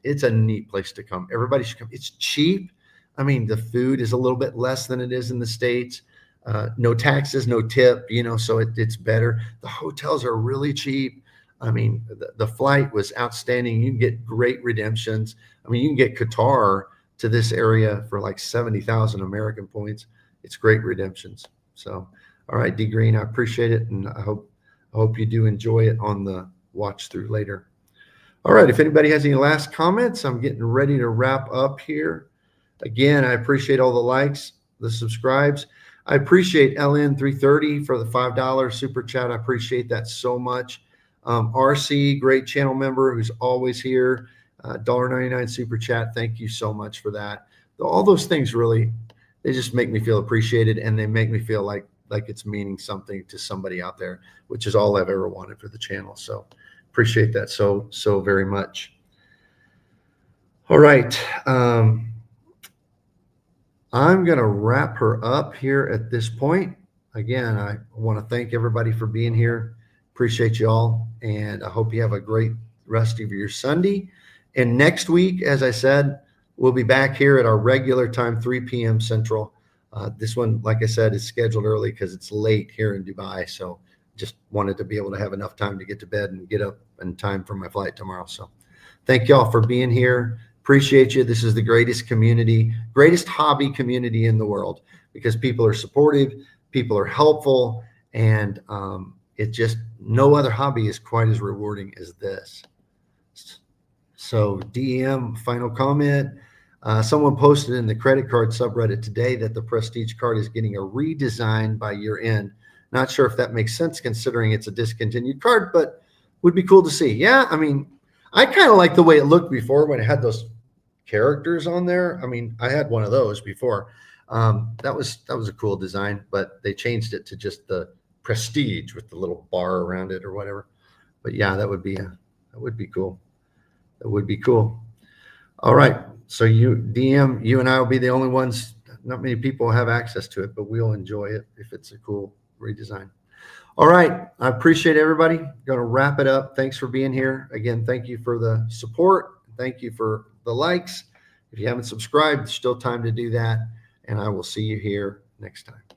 It's a neat place to come. Everybody should come. It's cheap. The food is a little bit less than it is in the States. No taxes, no tip, so it's better. The hotels are really cheap. The flight was outstanding. You can get great redemptions. You can get Qatar to this area for like 70,000 American points. It's great redemptions. So, all right, D Green, I appreciate it, and I hope you do enjoy it on the watch through later. All right, if anybody has any last comments, I'm getting ready to wrap up here. Again, I appreciate all the likes, the subscribes. I appreciate LN330 for the $5 super chat. I appreciate that so much. RC, great channel member who's always here. $1.99 super chat. Thank you so much for that. All those things really, they just make me feel appreciated, and they make me feel like it's meaning something to somebody out there, which is all I've ever wanted for the channel. So appreciate that so very much. All right. I'm going to wrap her up here at this point. Again, I want to thank everybody for being here. Appreciate you all. And I hope you have a great rest of your Sunday. And next week, as I said, we'll be back here at our regular time, 3 p.m. Central. This one, like I said, is scheduled early because it's late here in Dubai. So just wanted to be able to have enough time to get to bed and get up in time for my flight tomorrow. So thank y'all for being here. Appreciate you. This is the greatest community, greatest hobby community in the world, because people are supportive, people are helpful, and it just, no other hobby is quite as rewarding as this. So DM, final comment. Someone posted in the credit card subreddit today that the Prestige card is getting a redesign by year end. Not sure if that makes sense considering it's a discontinued card, but would be cool to see. Yeah, I kind of like the way it looked before when it had those characters on there. I had one of those before. That was a cool design, but they changed it to just the Prestige with the little bar around it or whatever. But yeah, that would be cool. That would be cool. All right. So DM, you and I will be the only ones. Not many people have access to it, but we'll enjoy it if it's a cool redesign. All right. I appreciate everybody. Going to wrap it up. Thanks for being here. Again, thank you for the support. Thank you for the likes. If you haven't subscribed, there's still time to do that. And I will see you here next time.